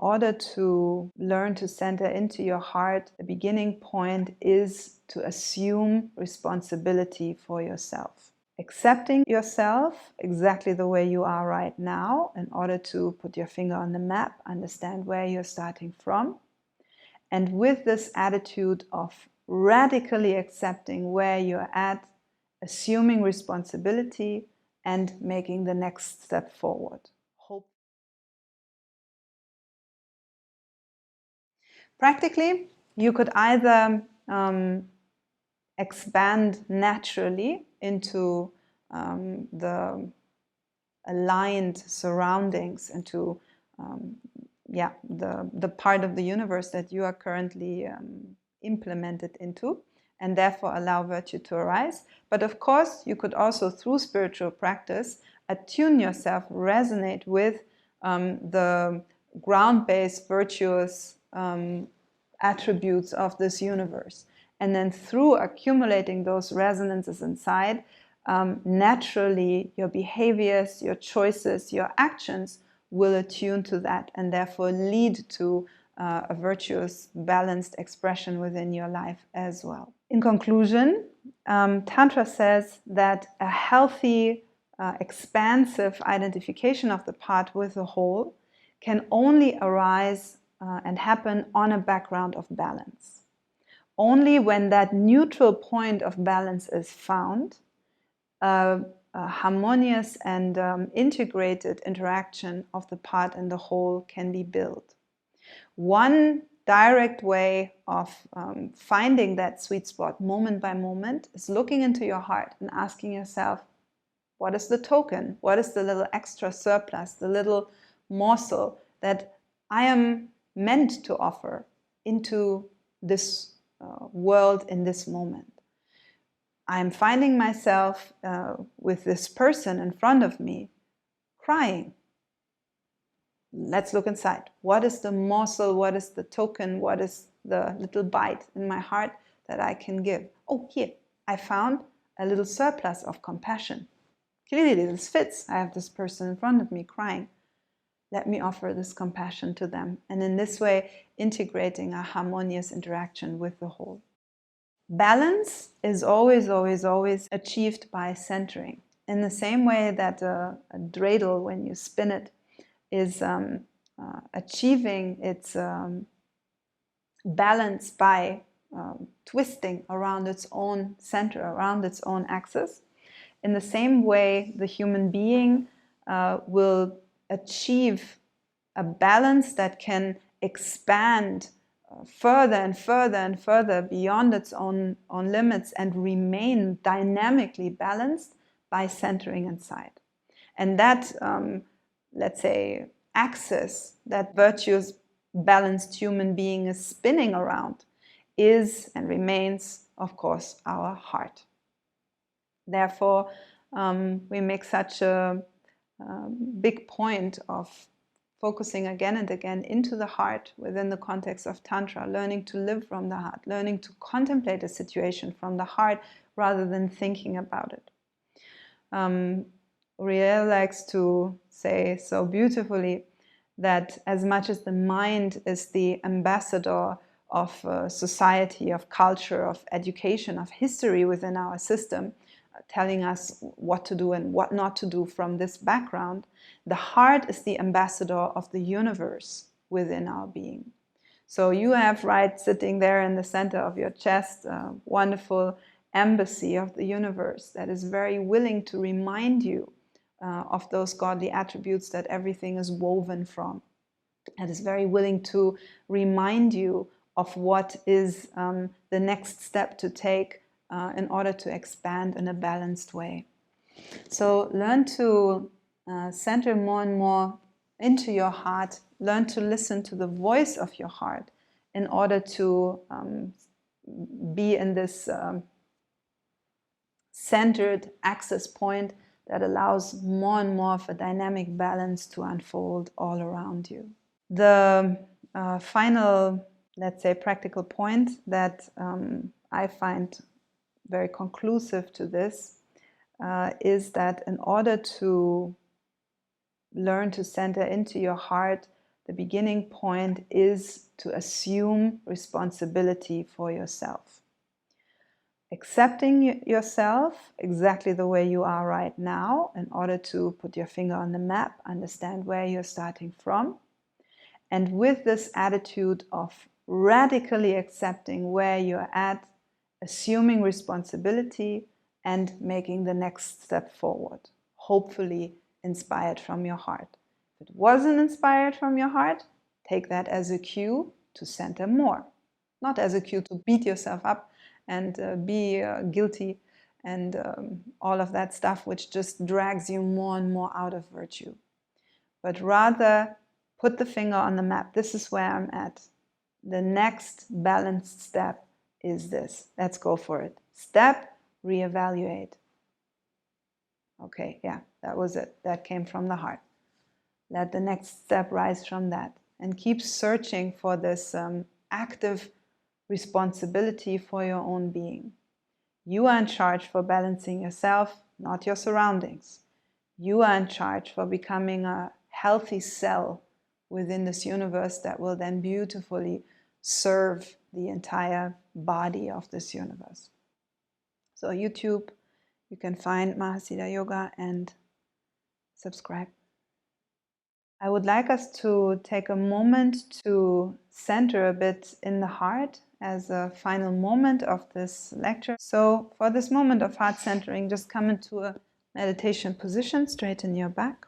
order to learn to center into your heart, the beginning point is to assume responsibility for yourself. Accepting yourself exactly the way you are right now in order to put your finger on the map, understand where you're starting from. And with this attitude of radically accepting where you're at, assuming responsibility, and making the next step forward. Practically, you could either expand naturally into the aligned surroundings, into the part of the universe that you are currently implemented into, and therefore allow virtue to arise. But of course, you could also, through spiritual practice, attune yourself, resonate with the ground-based virtuous attributes of this universe. And then through accumulating those resonances inside, naturally your behaviors, your choices, your actions will attune to that and therefore lead to a virtuous, balanced expression within your life as well. In conclusion, Tantra says that a healthy, expansive identification of the part with the whole can only arise and happen on a background of balance. Only when that neutral point of balance is found, a harmonious and integrated interaction of the part and the whole can be built. One direct way of finding that sweet spot moment by moment is looking into your heart and asking yourself, what is the token? What is the little extra surplus, the little morsel that I am meant to offer into this world in this moment? I'm finding myself with this person in front of me crying. Let's look inside. What is the morsel? What is the token? What is the little bite in my heart that I can give? Oh, here, I found a little surplus of compassion. Clearly this fits. I have this person in front of me crying. Let me offer this compassion to them. And in this way, integrating a harmonious interaction with the whole. Balance is always, always, always achieved by centering. In the same way that a dreidel, when you spin it, is achieving its balance by twisting around its own center, around its own axis. In the same way, the human being will achieve a balance that can expand further and further and further beyond its own limits and remain dynamically balanced by centering inside. And that, let's say, axis that virtuous, balanced human being is spinning around is and remains, of course, our heart. Therefore, we make such a big point of focusing again and again into the heart within the context of Tantra, learning to live from the heart, learning to contemplate a situation from the heart rather than thinking about it. Uriel likes to say so beautifully that as much as the mind is the ambassador of society, of culture, of education, of history within our system, telling us what to do and what not to do from this background, the heart is the ambassador of the universe within our being. So you have, right, sitting there in the center of your chest, a wonderful embassy of the universe that is very willing to remind you of those godly attributes that everything is woven from. And is very willing to remind you of what is the next step to take in order to expand in a balanced way. So learn to center more and more into your heart. Learn to listen to the voice of your heart in order to be in this centered access point that allows more and more of a dynamic balance to unfold all around you. The final, let's say, practical point that I find very conclusive to this is that in order to learn to center into your heart, The beginning point is to assume responsibility for yourself. Accepting yourself exactly the way you are right now in order to put your finger on the map, understand where you're starting from. And with this attitude of radically accepting where you're at, assuming responsibility, and making the next step forward, hopefully inspired from your heart. If it wasn't inspired from your heart, take that as a cue to center more, not as a cue to beat yourself up and be guilty and all of that stuff which just drags you more and more out of virtue, but rather put the finger on the map. This is where I'm at. The next balanced step is this. Let's go for it. Step, reevaluate. Okay, yeah, that was it. That came from the heart. Let the next step rise from that. And keep searching for this active responsibility for your own being. You are in charge for balancing yourself, not your surroundings. You are in charge for becoming a healthy cell within this universe that will then beautifully serve the entire body of this universe. So YouTube, you can find Mahasiddha Yoga and subscribe. I would like us to take a moment to center a bit in the heart as a final moment of this lecture. So for this moment of heart centering, just come into a meditation position, straighten your back.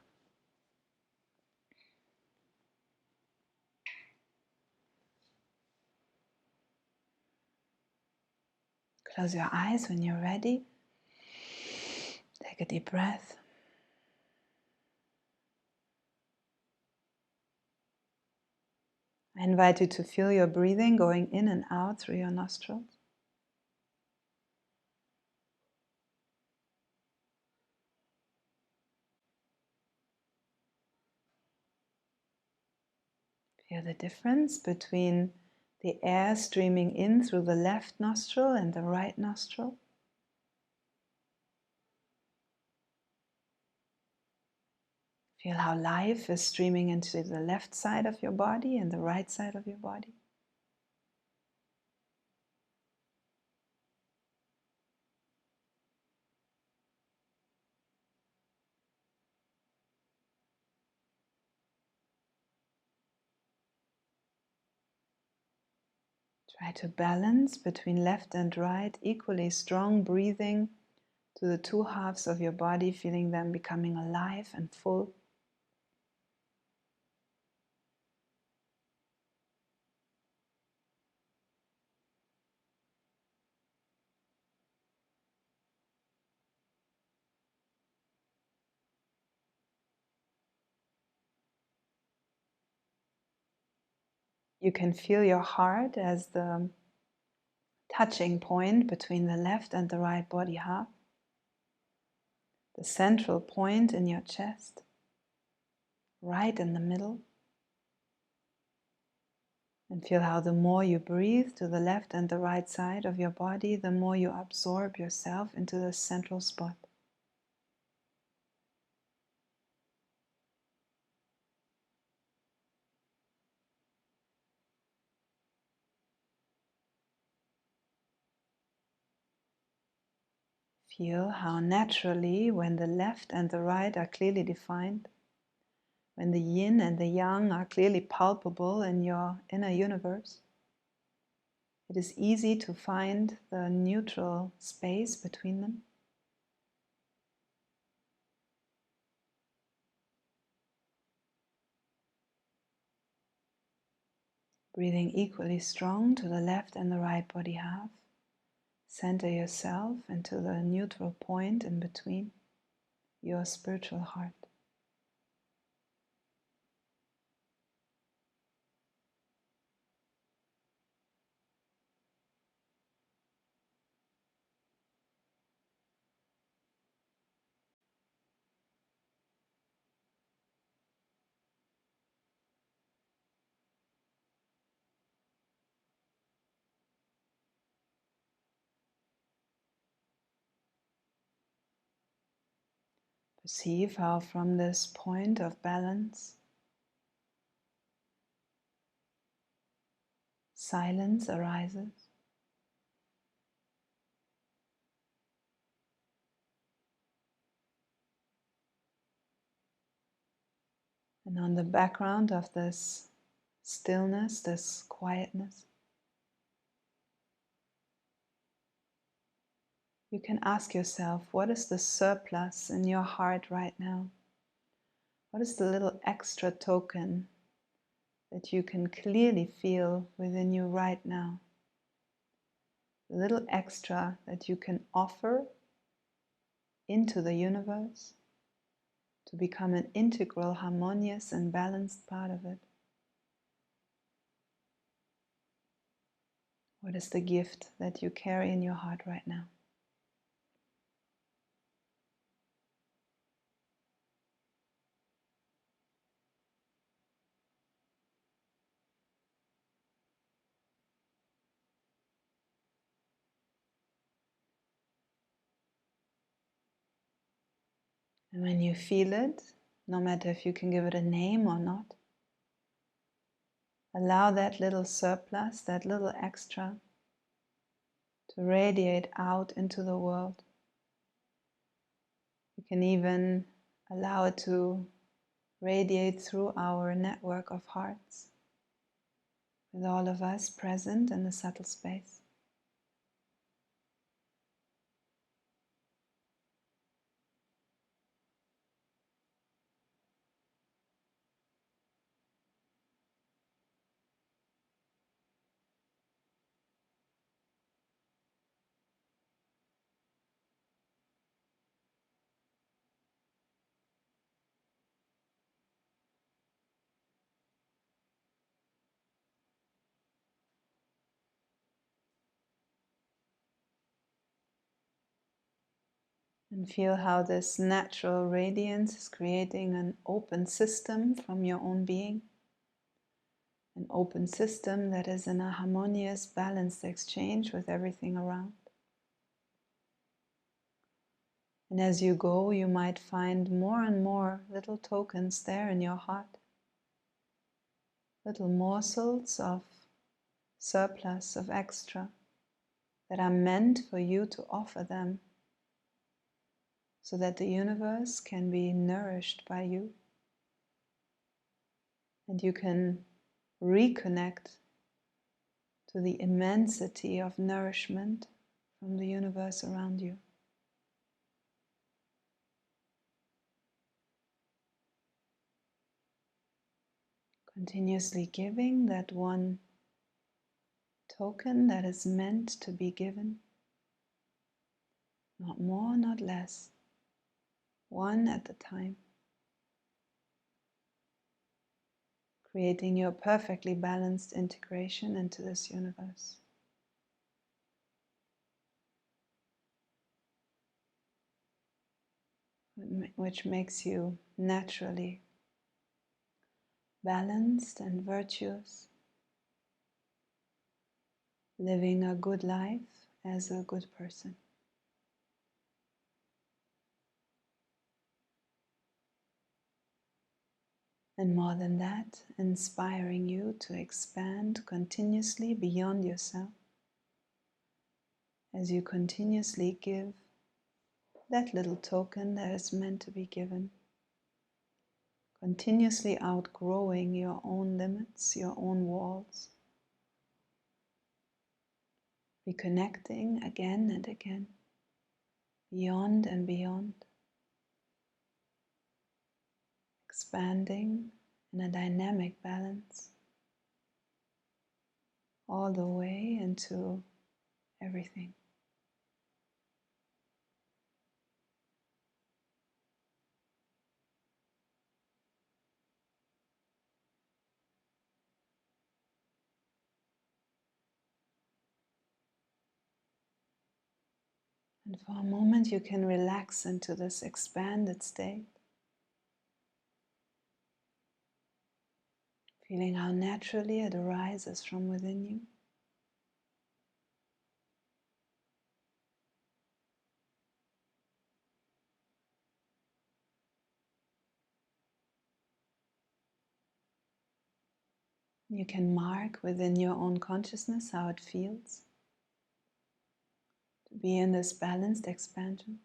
Close your eyes when you're ready. Take a deep breath. I invite you to feel your breathing going in and out through your nostrils. Feel the difference between the air streaming in through the left nostril and the right nostril. Feel how life is streaming into the left side of your body and the right side of your body. Try to balance between left and right, equally strong breathing to the two halves of your body, feeling them becoming alive and full. You can feel your heart as the touching point between the left and the right body half, the central point in your chest, right in the middle. And feel how the more you breathe to the left and the right side of your body, the more you absorb yourself into the central spot. Feel how naturally, when the left and the right are clearly defined, when the yin and the yang are clearly palpable in your inner universe, it is easy to find the neutral space between them. Breathing equally strong to the left and the right body half. Center yourself into the neutral point in between, your spiritual heart. Perceive how from this point of balance, silence arises. And on the background of this stillness, this quietness, you can ask yourself, what is the surplus in your heart right now? What is the little extra token that you can clearly feel within you right now? The little extra that you can offer into the universe to become an integral, harmonious and balanced part of it. What is the gift that you carry in your heart right now? And when you feel it, no matter if you can give it a name or not, allow that little surplus, that little extra, to radiate out into the world. You can even allow it to radiate through our network of hearts, with all of us present in the subtle space. And feel how this natural radiance is creating an open system from your own being. An open system that is in a harmonious, balanced exchange with everything around. And as you go, you might find more and more little tokens there in your heart. Little morsels of surplus, of extra, that are meant for you to offer them, so that the universe can be nourished by you. And you can reconnect to the immensity of nourishment from the universe around you. Continuously giving that one token that is meant to be given, not more, not less, one at a time, creating your perfectly balanced integration into this universe. Which makes you naturally balanced and virtuous, living a good life as a good person. And more than that, inspiring you to expand continuously beyond yourself as you continuously give that little token that is meant to be given, continuously outgrowing your own limits, your own walls, reconnecting again and again, beyond and beyond, expanding in a dynamic balance all the way into everything. And for a moment you can relax into this expanded state, feeling how naturally it arises from within you. You can mark within your own consciousness how it feels to be in this balanced expansion,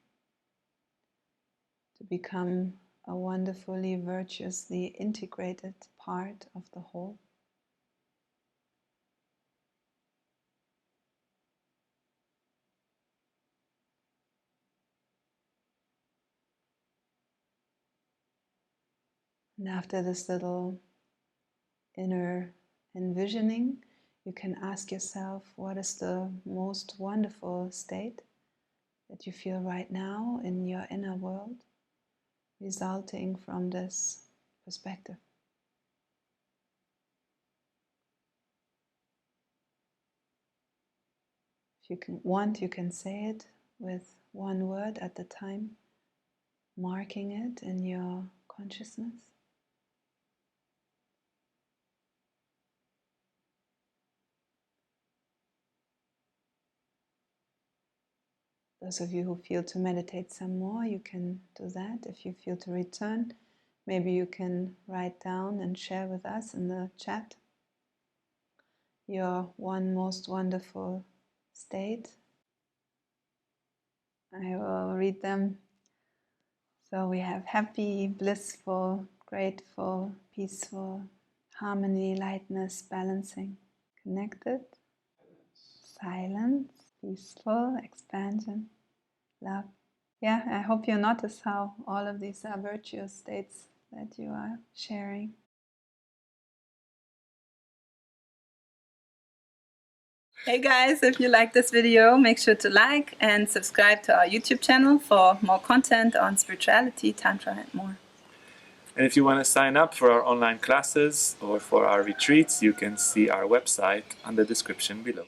to become a wonderfully, virtuously integrated part of the whole. And after this little inner envisioning, you can ask yourself, what is the most wonderful state that you feel right now in your inner world, resulting from this perspective? If you you can say it with one word at a time, marking it in your consciousness. Those of you who feel to meditate some more, you can do that. If you feel to return, maybe you can write down and share with us in the chat your one most wonderful state. I will read them. So we have happy, blissful, grateful, peaceful, harmony, lightness, balancing, connected, silence, peaceful, expansion, love. Yeah, I hope you notice how all of these are virtuous states that you are sharing. Hey guys, if you like this video, make sure to like and subscribe to our YouTube channel for more content on spirituality, Tantra and more. And if you want to sign up for our online classes or for our retreats, you can see our website on the description below.